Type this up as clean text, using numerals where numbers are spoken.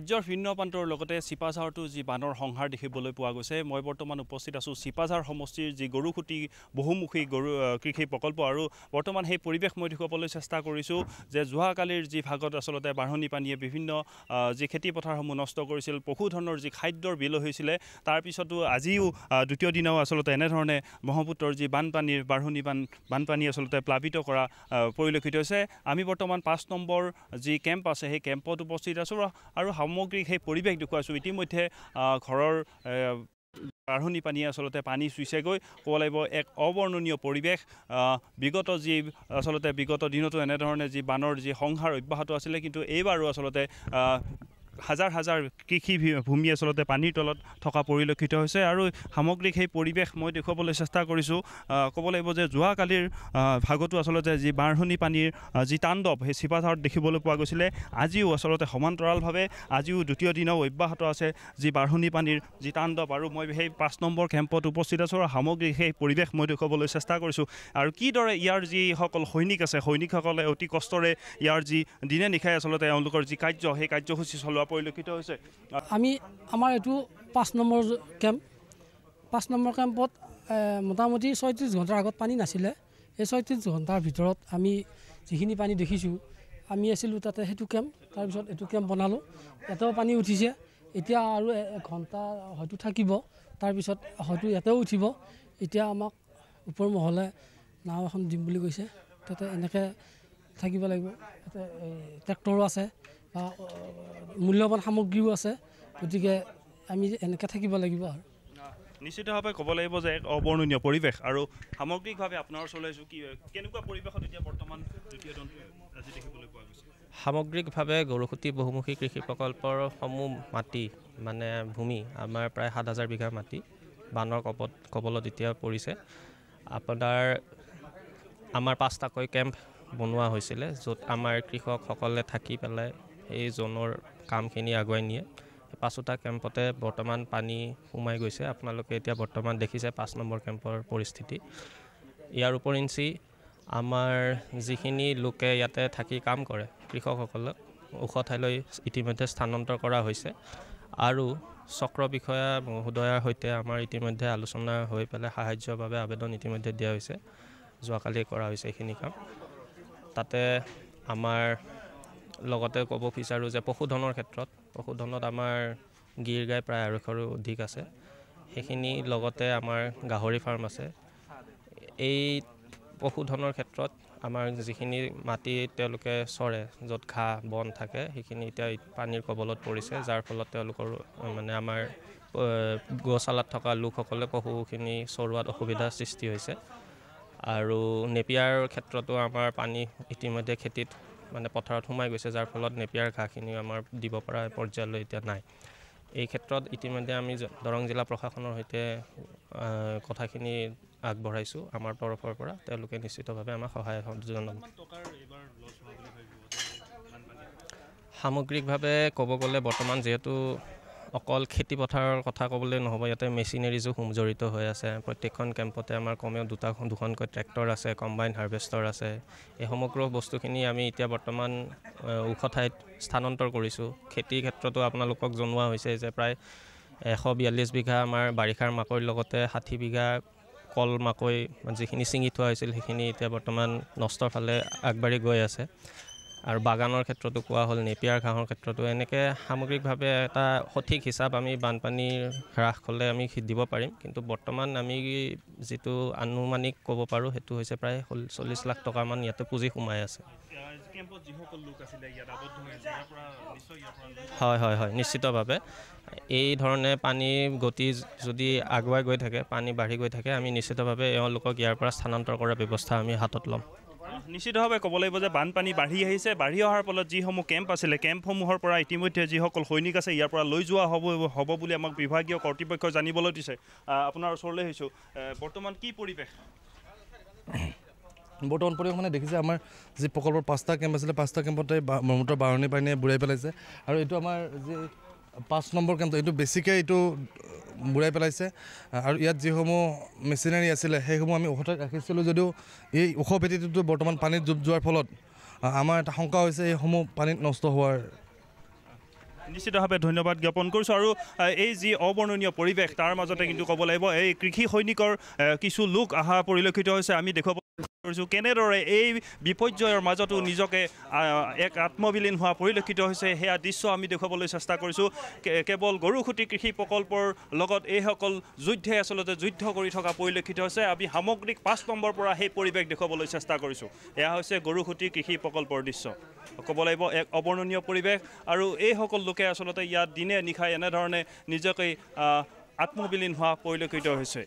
ৰাজ্যৰ ভিন্ন প্ৰান্তৰ লগতে চিপাঝাৰতো যি বানৰ সংহাৰ দেখিবলৈ পোৱা গৈছে। মই বৰ্তমান উপস্থিত আছোঁ চিপাঝাৰ সমষ্টিৰ যি গৰুখুটি বহুমুখী কৃষি প্ৰকল্প আৰু বৰ্তমান সেই পৰিৱেশ মই দেখুৱাবলৈ চেষ্টা কৰিছোঁ যে যোৱাকালিৰ যি ভাগত আচলতে বাঢ়নি পানীয়ে বিভিন্ন যি খেতিপথাৰসমূহ নষ্ট কৰিছিল, পশুধনৰ যি খাদ্যৰ বিল হৈছিলে, তাৰপিছতো আজিও দ্বিতীয় দিনাও আচলতে এনেধৰণে ব্ৰহ্মপুত্ৰৰ যি বানপানী আচলতে প্লাবিত কৰা পৰিলক্ষিত হৈছে। আমি বৰ্তমান ৫ নম্বৰ যি কেম্প আছে সেই কেম্পত উপস্থিত আছোঁ আৰু সামগ্ৰিক সেই পৰিৱেশ দেখুৱাইছোঁ। ইতিমধ্যে ঘৰৰ বাঢ়নি পানীয়ে আচলতে পানী চুইছেগৈ, ক'ব লাগিব এক অবৰ্ণনীয় পৰিৱেশ। বিগত দিনতো এনেধৰণে যি বানৰ যি সংহাৰ অব্যাহত আছিলে, কিন্তু এইবাৰো আচলতে হাজাৰ হাজাৰ কৃষি ভূমি আচলতে পানীৰ তলত থকা পৰিলক্ষিত হৈছে আৰু সামগ্ৰিক সেই পৰিৱেশ মই দেখুৱাবলৈ চেষ্টা কৰিছোঁ। ক'ব লাগিব যে যোৱাকালিৰ ভাগতো আচলতে যি বাঢ়নি পানীৰ যি তাণ্ডৱ সেই চিপাঝাৰত দেখিবলৈ পোৱা গৈছিলে, আজিও আচলতে সমান্তৰালভাৱে আজিও দ্বিতীয় দিনাও অব্যাহত আছে যি বাঢ়নি পানীৰ যি তাণ্ডৱ। আৰু মই সেই ৫ নম্বৰ কেম্পত উপস্থিত আছোঁ আৰু সামগ্ৰিক সেই পৰিৱেশ মই দেখুৱাবলৈ চেষ্টা কৰিছোঁ। আৰু কিদৰে ইয়াৰ যিসকল সৈনিক আছে, সৈনিকসকলে অতি কষ্টৰে ইয়াৰ যি দিনে নিশাই আচলতে তেওঁলোকৰ যি কাৰ্য সেই কাৰ্যসূচী চলোৱা পৰিলক্ষিত হৈছে। আমাৰ এইটো ৫ নম্বৰ কেম্প। ৫ নম্বৰ কেম্পত মোটামুটি ৩৬ ঘণ্টাৰ আগত পানী নাছিলে। এই ৩৬ ঘণ্টাৰ ভিতৰত আমি যিখিনি পানী দেখিছোঁ, আমি আছিলোঁ তাতে সেইটো কেম্প। তাৰপিছত এইটো কেম্প বনালোঁ, ইয়াতেও পানী উঠিছে। এতিয়া আৰু 1 ঘণ্টা হয়তো থাকিব, তাৰপিছত হয়তো ইয়াতেও উঠিব। এতিয়া আমাক ওপৰ মহলে নাও এখন দিম বুলি কৈছে, তাতে এনেকৈ থাকিব লাগিব। তাতে ট্ৰেক্টৰো আছে বা মূল্যৱান সামগ্ৰীও আছে, গতিকে আমি এনেকৈ থাকিব লাগিব। আৰু নিশ্চিতভাৱে ক'ব লাগিব যে এক অবৰ্ণনীয় পৰিৱেশ। আৰু সামগ্ৰিকভাৱে আপোনাৰ ওচৰলৈ আহিছোঁ, কেনেকুৱা পৰিৱেশত এতিয়া বৰ্তমান দ্বিতীয় দিনটো আজি দেখিবলৈ পোৱা গৈছে? সামগ্ৰিকভাৱে গৰুখুটি বহুমুখী কৃষি প্ৰকল্পৰ সমূহ মাটি ভূমি আমাৰ প্ৰায় ৭,০০০ বিঘা মাটি বানৰ কবলত এতিয়া পৰিছে। আমাৰ 5টাকৈ কেম্প বনোৱা হৈছিলে, য'ত আমাৰ কৃষকসকলে থাকি পেলাই এই জোনৰ কামখিনি আগুৱাই নিয়ে। 5টা কেম্পতে বৰ্তমান পানী সোমাই গৈছে। আপোনালোকে এতিয়া বৰ্তমান দেখিছে ৫ নম্বৰ কেম্পৰ পৰিস্থিতি। ইয়াৰ উপৰিঞ্চি আমাৰ যিখিনি লোকে ইয়াতে থাকি কাম কৰে, কৃষকসকলক ওখ ঠাইলৈ ইতিমধ্যে স্থানান্তৰ কৰা হৈছে আৰু চক্ৰ বিষয়া মহোদয়াৰ সৈতে আমাৰ ইতিমধ্যে আলোচনা হৈ পেলাই সাহায্যৰ বাবে আবেদন ইতিমধ্যে দিয়া হৈছে। যোৱাকালি কৰা হৈছে এইখিনি কাম। তাতে আমাৰ লগতে ক'ব বিচাৰোঁ যে পশুধনত আমাৰ গিৰ গাই প্ৰায় ২৫০ৰো অধিক আছে। সেইখিনি লগতে আমাৰ গাহৰি ফাৰ্ম আছে। এই পশুধনৰ ক্ষেত্ৰত আমাৰ যিখিনি মাটি তেওঁলোকে চৰে, য'ত ঘাঁহ বন থাকে, সেইখিনি এতিয়া পানীৰ কবলত পৰিছে, যাৰ ফলত তেওঁলোকৰ আমাৰ গোশালাত থকা লোকসকলে পশুখিনি চৰোৱাত অসুবিধাৰ সৃষ্টি হৈছে। আৰু নেপিয়াৰ ক্ষেত্ৰতো আমাৰ পানী ইতিমধ্যে খেতিত পথাৰত সোমাই গৈছে, যাৰ ফলত নেপিয়াৰ ঘাঁহখিনি আমাৰ দিব পৰা পৰ্যায়লৈ এতিয়া নাই। এই ক্ষেত্ৰত ইতিমধ্যে আমি দৰং জিলা প্ৰশাসনৰ সৈতে কথাখিনি আগবঢ়াইছোঁ আমাৰ তৰফৰ পৰা। তেওঁলোকে নিশ্চিতভাৱে আমাক সহায় জনাব। সামগ্ৰিকভাৱে ক'ব গ'লে বৰ্তমান যিহেতু অকল খেতিপথাৰৰ কথা ক'বলৈ নহ'ব, ইয়াতে মেচিনেৰিজো জড়িত হৈ আছে। প্ৰত্যেকখন কেম্পতে আমাৰ কমেও দুখনকৈ ট্ৰেক্টৰ আছে, কম্বাইন হাৰ্ভেষ্টাৰ আছে। এই সমগ্ৰ বস্তুখিনি আমি এতিয়া বৰ্তমান ওখ ঠাইত স্থানান্তৰ কৰিছোঁ। খেতিৰ ক্ষেত্ৰতো আপোনালোকক জনোৱা হৈছে যে প্ৰায় ১৪২ বিঘা আমাৰ বাৰিষাৰ মাকৈৰ লগতে ৬০ বিঘা কল মাকৈ যিখিনি ছিঙি থোৱা হৈছিল, সেইখিনি এতিয়া বৰ্তমান নষ্টৰ ফালে আগবাঢ়ি গৈ আছে। আৰু বাগানৰ ক্ষেত্ৰতো কোৱা হ'ল, নেপিয়াৰ ঘাঁহৰ ক্ষেত্ৰতো এনেকৈ সামগ্ৰিকভাৱে এটা সঠিক হিচাপ আমি বানপানীৰ হ্ৰাস হ'লে আমি দিব পাৰিম। কিন্তু বৰ্তমান আমি যিটো আনুমানিক ক'ব পাৰোঁ সেইটো হৈছে প্ৰায় ৪০ লাখ টকামান ইয়াতে পুঁজি সোমাই আছে। হয়, নিশ্চিতভাৱে এই ধৰণে পানীৰ গতি যদি আগুৱাই গৈ থাকে, পানী বাঢ়ি গৈ থাকে, আমি নিশ্চিতভাৱে এওঁলোকক ইয়াৰ পৰা স্থানান্তৰ কৰাৰ ব্যৱস্থা আমি হাতত ল'ম। নিশ্চিতভাৱে ক'ব লাগিব যে বানপানী বাঢ়ি আহিছে। বাঢ়ি অহাৰ ফলত যিসমূহ কেম্প আছিলে, কেম্পসমূহৰ পৰা ইতিমধ্যে যিসকল সৈনিক আছে ইয়াৰ পৰা লৈ যোৱা হ'ব বুলি আমাক বিভাগীয় কৰ্তৃপক্ষই জানিবলৈ দিছে। আপোনাৰ ওচৰলৈ আহিছোঁ, বৰ্তমান কি পৰিৱেশ? বৰ্তমান পৰিৱেশ দেখিছে আমাৰ যি প্ৰকল্পৰ 5টা কেম্প আছিলে, 5টা কেম্পতে ব্ৰহ্মপুত্ৰৰ বাঢ়নি পানীয়ে বুৰাই পেলাইছে। আৰু এইটো আমাৰ যি ৫ নম্বৰ কেম্পটো, এইটো বেছিকৈ বুৰাই পেলাইছে। আৰু ইয়াত যিসমূহ মেচিনাৰী আছিলে সেইসমূহ আমি ওখ ঠাইত ৰাখিছিলোঁ যদিও এই ওখ ভেটিটোতো বৰ্তমান পানীত ডুব যোৱাৰ ফলত আমাৰ এটা শংকা হৈছে এইসমূহ পানীত নষ্ট হোৱাৰ। নিশ্চিতভাৱে ধন্যবাদ জ্ঞাপন কৰিছোঁ আৰু এই যি অবৰ্ণনীয় পৰিৱেশ তাৰ মাজতে কিন্তু ক'ব লাগিব এই কৃষি সৈনিকৰ কিছু লোক অহা পৰিলক্ষিত হৈছে আমি দেখুৱাব কৰিছোঁ কেনেদৰে এই বিপৰ্যয়ৰ মাজতো নিজকে এক আত্মবিলীন হোৱা পৰিলক্ষিত হৈছে সেয়া দৃশ্য আমি দেখুৱাবলৈ চেষ্টা কৰিছোঁ কেৱল গৰুখুটি কৃষি প্ৰকল্পৰ লগত এইসকল যুদ্ধে আচলতে যুদ্ধ কৰি থকা পৰিলক্ষিত হৈছে আমি সামগ্ৰিক 5 নম্বৰ পৰা সেই পৰিৱেশ দেখুৱাবলৈ চেষ্টা কৰিছোঁ এয়া হৈছে গৰুখুটি কৃষি প্ৰকল্পৰ দৃশ্য ক'ব লাগিব এক অবৰ্ণনীয় পৰিৱেশ আৰু এইসকল লোকে আচলতে ইয়াত দিনে নিশাই এনেধৰণে নিজকে আত্মবিলীন হোৱা পৰিলক্ষিত হৈছে